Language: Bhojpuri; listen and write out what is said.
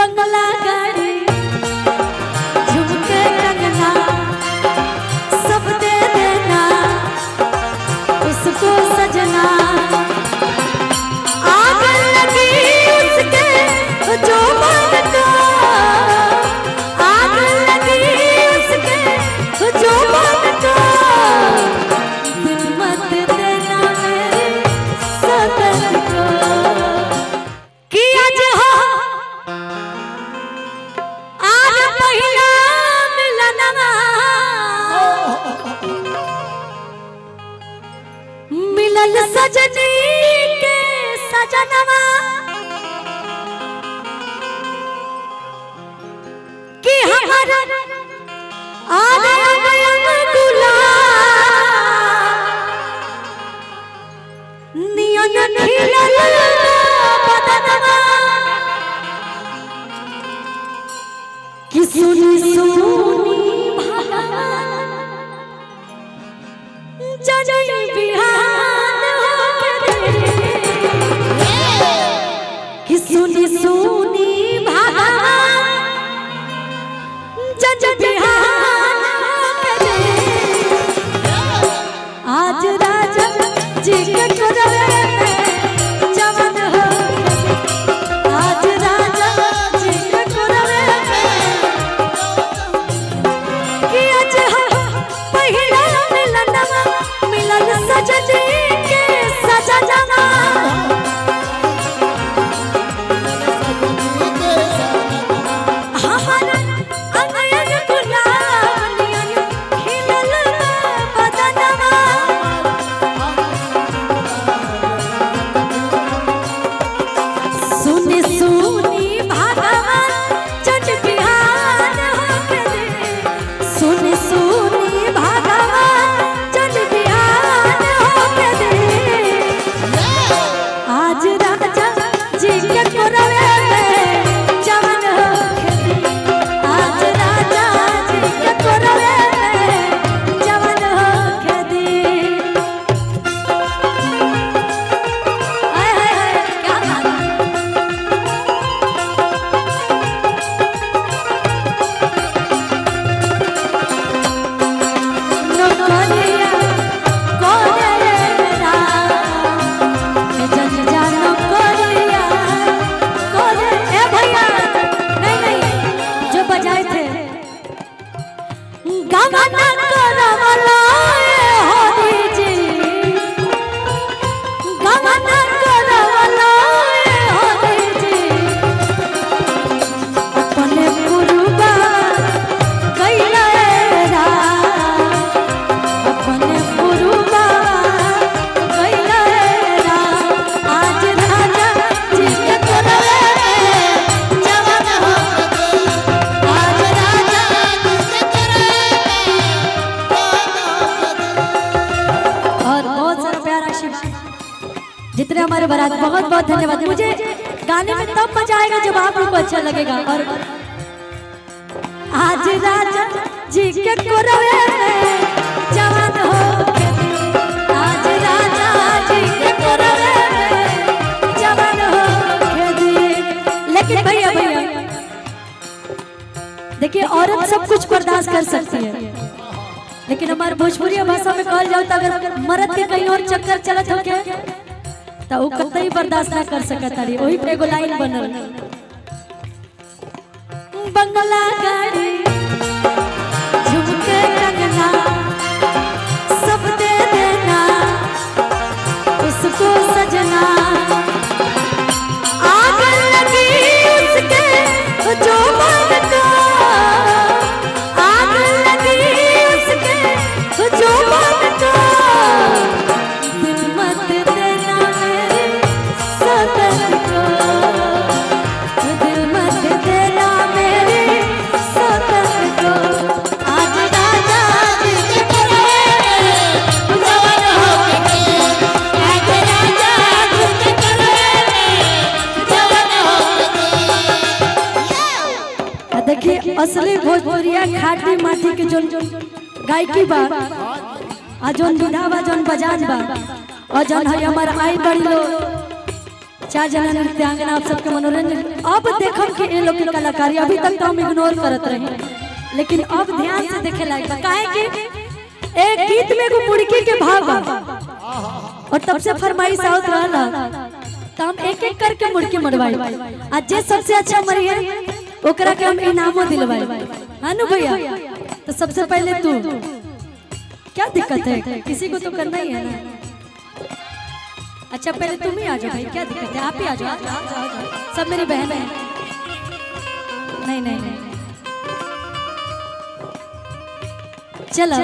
बंगला गाड़ी झुमके कंगना सब दे देना उसको सजना। आग लगी उसके जो मन को, आग लगी उसके जो मन को, दिल मत देना मेरे सदन को। कि आज हो आज पहिला मिलनवा, मिलन सजनी के सजनवा। कि हमारा आज नियन खिलल बदनवा। कि सुनी सुनी भगवान जजई बिहान होके दे। कि सुनी सुनी भगवान जज बिहान होके दे। आज राजा जी के कोरवे में जवान होके दे। आज राजा जी के कोरवे में कि आज हो पहिला मिलनवा, मिलन सजनी के सजनवा। हमारा अंगयन गुलाब नियन खिलल बदनवा। सुनी सुनी भगवान जज बिहान होके दे। सुनी सुनी भगवान जज बिहान होके दे। आज राजा जी के कोरवे में जवान होके दे। आज राजा जी के कोरवे में जवान होके दे। हाय हाय हाय क्या बात है। नौकरिया कोरेरा ए जन जानो कोरिया कोरे। ए भैया नहीं जो बजाए थे गमना करवला हरि जी, गमना करवला हरि जी। अपने गुरुबा कैला रा, अपने गुरुबा कैला रा। आज राजा जी के कोरवे में जवान होके दे। आज राजा जी के कोरवे में और बहुत सारा प्यार आशीर्वाद जितने हमारे बारात, बहुत बहुत धन्यवाद। मुझे गाने में तब मजा आएगा जब आप लोग को अच्छा लगेगा। और आज राजा जी के कोरवे में जवान होके दे। आज राजा जी के कोरवे में जवान होके दे। लेकिन भैया देखिए औरत सब कुछ बर्दाश्त कर सकती है, लेकिन हमारे भोजपुरी भाषा में कहल जाओ तो अगर मर्द के कहीं और चक्कर चलत हो के तो वो कतई बर्दाश्त ना कर सकत तारी। वही पे एगो लाइन बनल बंगला गाड़ी झुमके कंगना सब दे देना उसको सजना। आग लगी उसके जो मन को, आग लगी उसके जो मन को, दिल मत देना मेरे सदन को। दिल मत देना मेरे सदन को। आज राजा जी के कोरवे में जवान होके दे। आज राजा जी के कोरवे में जवान होके दे। देखिए असली भोजपुरिया खाटी माटी के जोन गायकी बा, आ जोन विधा बा, जोन बजान बा, और जोन है हमारा आई बड़ी लो चार जना नृत्यांगना आप सबके मनोरंजन। अब देखम कि इन लोग की कलाकारी अभी तक तो हम इग्नोर करत रहे, लेकिन अब ध्यान से देखे लायक बा। काहे कि एक गीत में एगो मुड़की के भाव बा और तब से फरमाइश आवत रहला, तो हम एक एक करके मुड़की मरवाई। आज जे सबसे अच्छा मरी है ओकरा के हम इनामो दिलवाई। हानु भैया, तो सबसे पहले तू, क्या दिक्कत है, किसी को तो करना ही है ना। अच्छा पहले तुम ही आ जाओ भाई, क्या दिक्कत है, आप ही आ जाओ, सब मेरी बहन है। नहीं नहीं नहीं, चलो